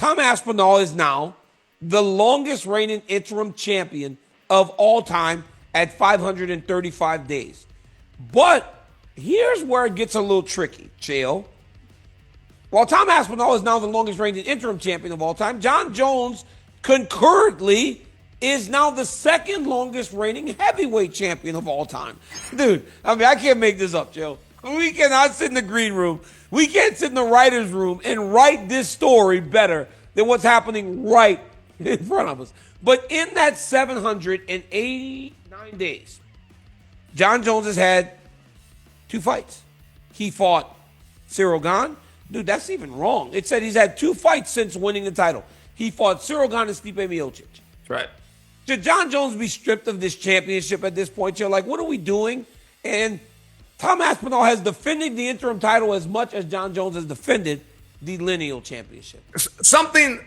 Tom Aspinall is now the longest reigning interim champion of all time at 535 days. But here's where it gets a little tricky, Chael. While Tom Aspinall is now the longest reigning interim champion of all time, Jon Jones concurrently is now the second longest reigning heavyweight champion of all time. Dude, I mean, I can't make this up, Chael. We cannot sit in the green room. We can't sit in the writer's room and write this story better than what's happening right in front of us. But in that 789 days, Jon Jones has had 2 fights. He fought Cyril Gane. Dude, that's even wrong. It said he's had 2 fights since winning the title. He fought Cyril Gane and Stipe Miocic. That's right. Should Jon Jones be stripped of this championship at this point? You're like, what are we doing? And Tom Aspinall has defended the interim title as much as Jon Jones has defended the lineal championship. Something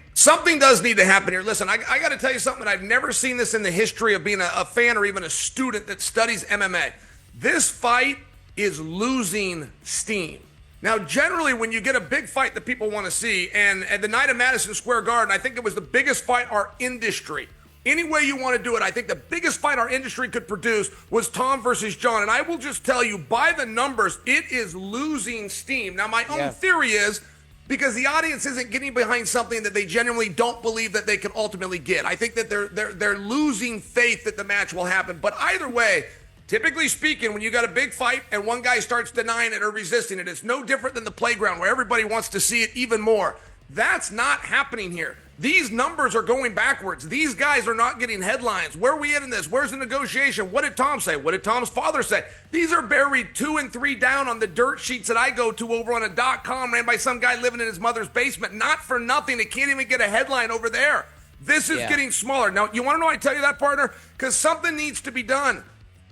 does need to happen here. Listen, I got to tell you something. I've never seen this in the history of being a fan or even a student that studies MMA. This fight is losing steam. Now, generally, when you get a big fight that people want to see, and at the night of Madison Square Garden, I think it was the biggest fight our industry. Any way you want to do it, I think the biggest fight our industry could produce was Tom versus Jon. And I will just tell you, by the numbers, it is losing steam. Now, my own theory is because the audience isn't getting behind something that they genuinely don't believe that they can ultimately get. I think that they're losing faith that the match will happen. But either way, typically speaking, when you got a big fight and one guy starts denying it or resisting it, it's no different than the playground where everybody wants to see it even more. That's not happening here. These numbers are going backwards. These guys are not getting headlines. Where are we at in this? Where's the negotiation? What did Tom say? What did Tom's father say? These are buried 2 and 3 down on the dirt sheets that I go to over on a .com ran by some guy living in his mother's basement. Not for nothing. They can't even get a headline over there. This is getting smaller. Now, you want to know why I tell you that, partner? Because something needs to be done.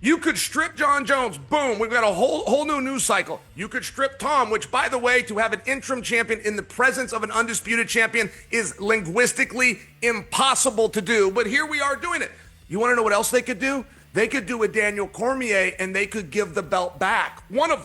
You could strip Jon Jones. Boom. We've got a whole new news cycle. You could strip Tom, which, by the way, to have an interim champion in the presence of an undisputed champion is linguistically impossible to do. But here we are doing it. You want to know what else they could do? They could do a Daniel Cormier, and they could give the belt back. One of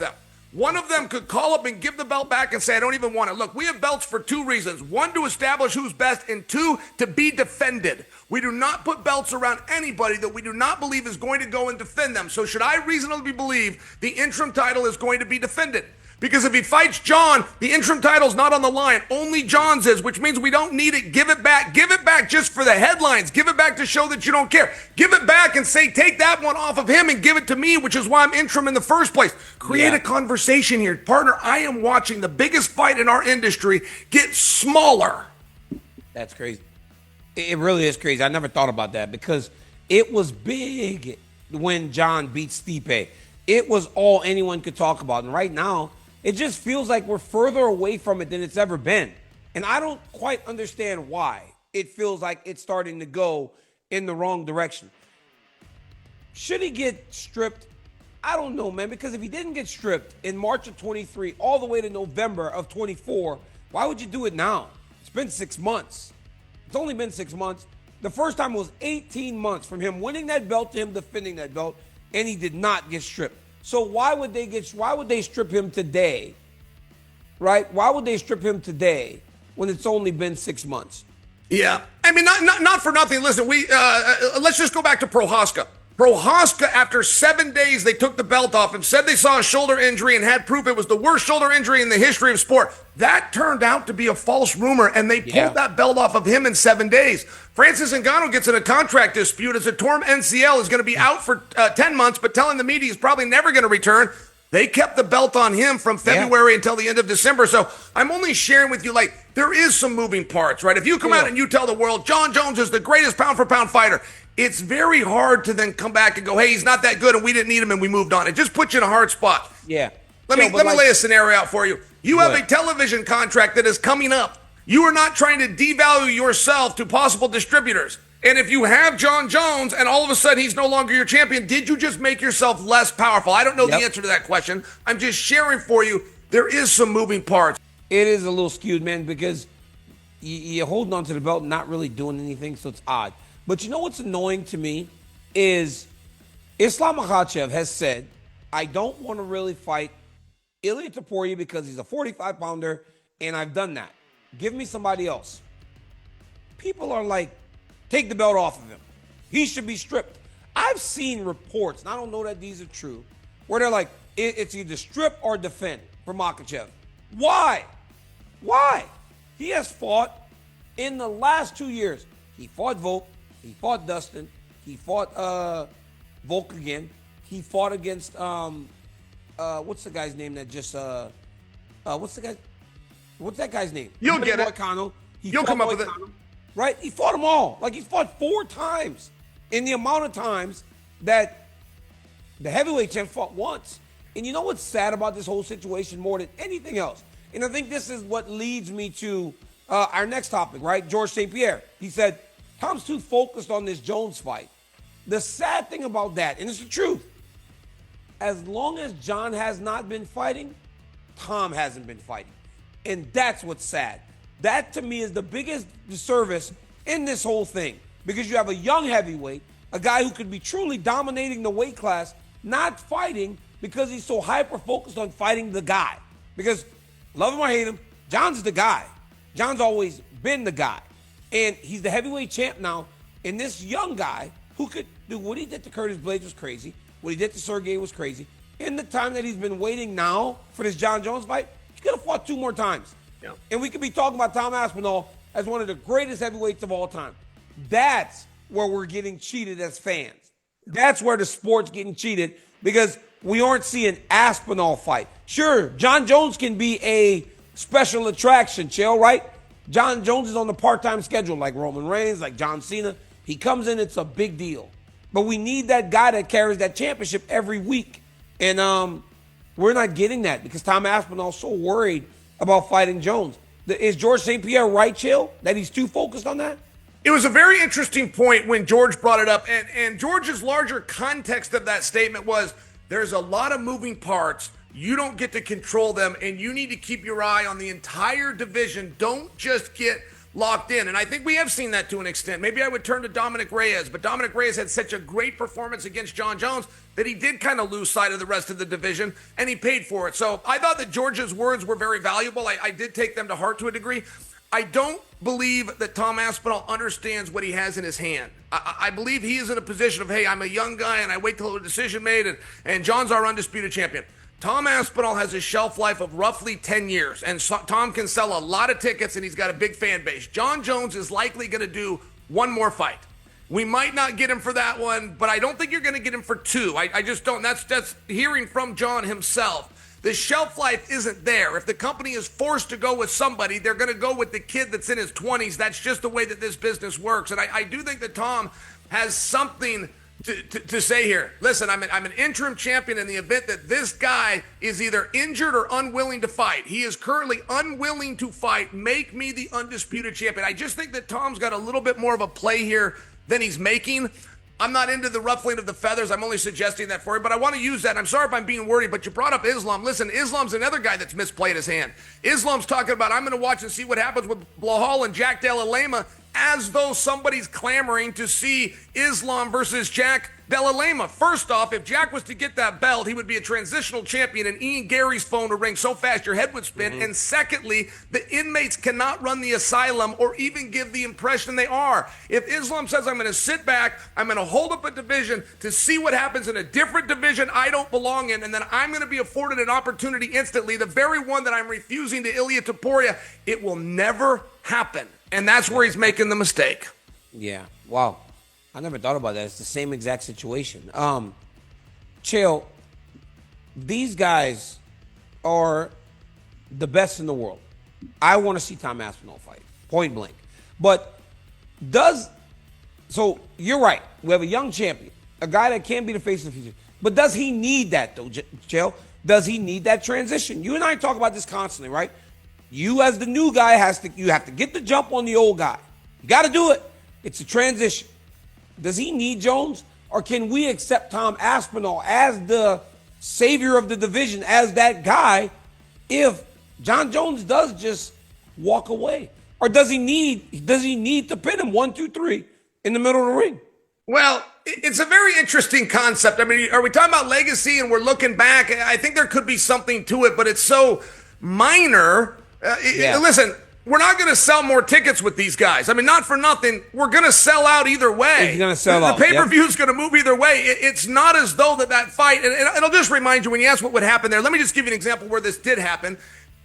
them could call up and give the belt back and say, I don't even want it. Look, we have belts for 2 reasons. 1, to establish who's best, and 2, to be defended. We do not put belts around anybody that we do not believe is going to go and defend them. So should I reasonably believe the interim title is going to be defended? Because if he fights Jon, the interim title's not on the line. Only Jon's is, which means we don't need it. Give it back. Give it back just for the headlines. Give it back to show that you don't care. Give it back and say, take that one off of him and give it to me, which is why I'm interim in the first place. Create a conversation here. Partner, I am watching the biggest fight in our industry get smaller. That's crazy. It really is crazy. I never thought about that because it was big when Jon beat Stipe. It was all anyone could talk about. And right now, it just feels like we're further away from it than it's ever been. And I don't quite understand why it feels like it's starting to go in the wrong direction. Should he get stripped? I don't know, man, because if he didn't get stripped in March of 23 all the way to November of 24, why would you do it now? It's been 6 months. It's only been 6 months. The first time was 18 months from him winning that belt to him defending that belt, and he did not get stripped. So why would they strip him today? Right? Why would they strip him today when it's only been 6 months? Yeah. I mean, not for nothing. Listen, let's just go back to Prohaska. Prohaska, after 7 days, they took the belt off him, said they saw a shoulder injury and had proof it was the worst shoulder injury in the history of sport. That turned out to be a false rumor, and they pulled that belt off of him in 7 days. Francis Ngannou gets in a contract dispute as a torn MCL, is going to be out for 10 months, but telling the media he's probably never going to return. They kept the belt on him from February until the end of December. So I'm only sharing with you, like, there is some moving parts, right? If you come out and you tell the world Jon Jones is the greatest pound-for-pound fighter, it's very hard to then come back and go, hey, he's not that good and we didn't need him and we moved on. It just puts you in a hard spot. Yeah. Let me lay a scenario out for you. You have a television contract that is coming up. You are not trying to devalue yourself to possible distributors. And if you have Jon Jones and all of a sudden he's no longer your champion, did you just make yourself less powerful? I don't know the answer to that question. I'm just sharing for you. There is some moving parts. It is a little skewed, man, because you're holding on to the belt and not really doing anything, so it's odd. But you know what's annoying to me is Islam Makhachev has said, I don't want to really fight Ilia Topuria because he's a 45-pounder, and I've done that. Give me somebody else. people are like, take the belt off of him. He should be stripped. I've seen reports, and I don't know that these are true, where they're like, it's either strip or defend for Makhachev. Why? Why? He has fought in the last 2 years. He fought Volk. He fought Dustin. He fought Volk again. He fought against, what's the guy's name that just, what's that guy's name? You'll get it. You'll come up with it. Right? He fought them all. Like, he fought 4 times in the amount of times that the heavyweight champ fought once. And you know what's sad about this whole situation more than anything else? And I think this is what leads me to our next topic, right? George St. Pierre. He said, Tom's too focused on this Jones fight. The sad thing about that, and it's the truth, as long as John has not been fighting, Tom hasn't been fighting. And that's what's sad. That, to me, is the biggest disservice in this whole thing. Because you have a young heavyweight, a guy who could be truly dominating the weight class, not fighting because he's so hyper-focused on fighting the guy. Because, love him or hate him, John's the guy. John's always been the guy. And he's the heavyweight champ now. And this young guy who could do what he did to Curtis Blades was crazy. What he did to Sergey was crazy. In the time that he's been waiting now for this John Jones fight, he could have fought 2 more times. Yeah. And we could be talking about Tom Aspinall as one of the greatest heavyweights of all time. That's where we're getting cheated as fans. That's where the sport's getting cheated because we aren't seeing Aspinall fight. Sure, John Jones can be a special attraction, Chael, right? John Jones is on the part-time schedule like Roman Reigns, like John Cena. He comes in, it's a big deal. But we need that guy that carries that championship every week. And we're not getting that because Tom Aspinall's so worried about fighting Jones. Is George St. Pierre right, Chael, that he's too focused on that? It was a very interesting point when George brought it up. And George's larger context of that statement was there's a lot of moving parts. You don't get to control them, and you need to keep your eye on the entire division. Don't just get locked in. And I think we have seen that to an extent. Maybe I would turn to Dominic Reyes, but Dominic Reyes had such a great performance against John Jones that he did kind of lose sight of the rest of the division, and he paid for it. So I thought that George's words were very valuable. I did take them to heart to a degree. I don't believe that Tom Aspinall understands what he has in his hand. I believe he is in a position of, hey, I'm a young guy, and I wait till a decision made, and John's our undisputed champion. Tom Aspinall has a shelf life of roughly 10 years, and Tom can sell a lot of tickets, and he's got a big fan base. John Jones is likely going to do 1 more fight. We might not get him for that one, but I don't think you're going to get him for 2. I just don't. That's hearing from John himself. The shelf life isn't there. If the company is forced to go with somebody, they're going to go with the kid that's in his 20s. That's just the way that this business works. And I do think that Tom has something to say here. Listen, I'm an interim champion in the event that this guy is either injured or unwilling to fight. He is currently unwilling to fight. Make me the undisputed champion. I just think that Tom's got a little bit more of a play here than he's making. I'm not into the ruffling of the feathers. I'm only suggesting that for you, but I want to use that. I'm sorry if I'm being wordy, but you brought up Islam. Listen, Islam's another guy that's misplayed his hand. Islam's talking about, I'm going to watch and see what happens with Belal and Jack Della Lema, as though somebody's clamoring to see Islam versus Jack Della Lema. First off, if Jack was to get that belt, he would be a transitional champion, and Ian Gary's phone would ring so fast your head would spin. Mm-hmm. And secondly, the inmates cannot run the asylum or even give the impression they are. If Islam says, I'm going to sit back, I'm going to hold up a division to see what happens in a different division I don't belong in, and then I'm going to be afforded an opportunity instantly, the very one that I'm refusing to Ilia Topuria, it will never happen. And that's where he's making the mistake. Yeah. Wow. I never thought about that. It's the same exact situation. Chael, these guys are the best in the world. I want to see Tom Aspinall fight, point blank. But so you're right. We have a young champion, a guy that can be the face of the future. But does he need that, though, Chael? Does he need that transition? You and I talk about this constantly, right? You as the new guy you have to get the jump on the old guy. You got to do it. It's a transition. Does he need Jones, or can we accept Tom Aspinall as the savior of the division, as that guy, if John Jones does just walk away? Or does he need to pin him 1, 2, 3 in the middle of the ring? Well, it's a very interesting concept. I mean, are we talking about legacy and we're looking back? I think there could be something to it, but it's so minor. Listen, we're not going to sell more tickets with these guys. I mean, not for nothing. We're going to sell out either way. It's going to sell out. The pay-per-view is going to move either way. It's not as though that fight, and I'll just remind you, when you ask what would happen there, let me just give you an example where this did happen.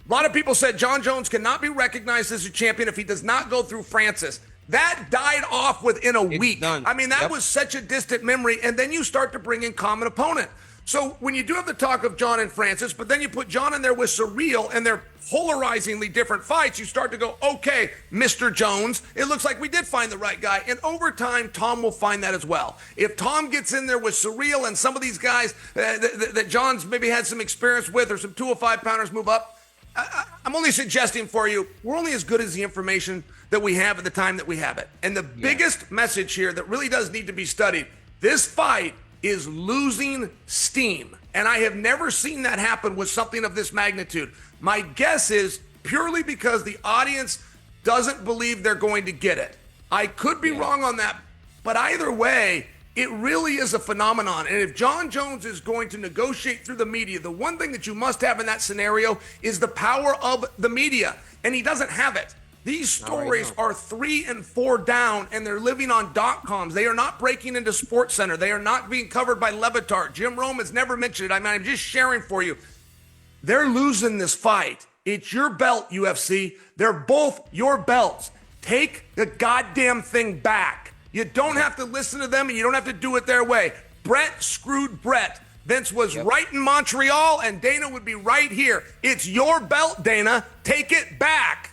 A lot of people said Jon Jones cannot be recognized as a champion if he does not go through Francis. That died off within a week. Done. I mean, that was such a distant memory, and then you start to bring in common opponent. So when you do have the talk of Jon and Francis, but then you put Jon in there with Surreal, and they're polarizingly different fights, you start to go, okay, Mr. Jones, it looks like we did find the right guy. And over time, Tom will find that as well. If Tom gets in there with Surreal and some of these guys that Jon's maybe had some experience with, or some 205-pounders move up, I'm only suggesting for you, we're only as good as the information that we have at the time that we have it. And the biggest message here that really does need to be studied, this fight is losing steam. And I have never seen that happen with something of this magnitude. My guess is purely because the audience doesn't believe they're going to get it. I could be wrong on that, but either way, it really is a phenomenon. And if Jon Jones is going to negotiate through the media, the one thing that you must have in that scenario is the power of the media. And he doesn't have it. These stories are 3 and 4 down, and they're living on .coms. They are not breaking into SportsCenter. They are not being covered by Levitard. Jim Rome has never mentioned it. I mean, I'm just sharing for you. They're losing this fight. It's your belt, UFC. They're both your belts. Take the goddamn thing back. You don't have to listen to them, and you don't have to do it their way. Brett screwed Brett. Vince was right in Montreal, and Dana would be right here. It's your belt, Dana. Take it back.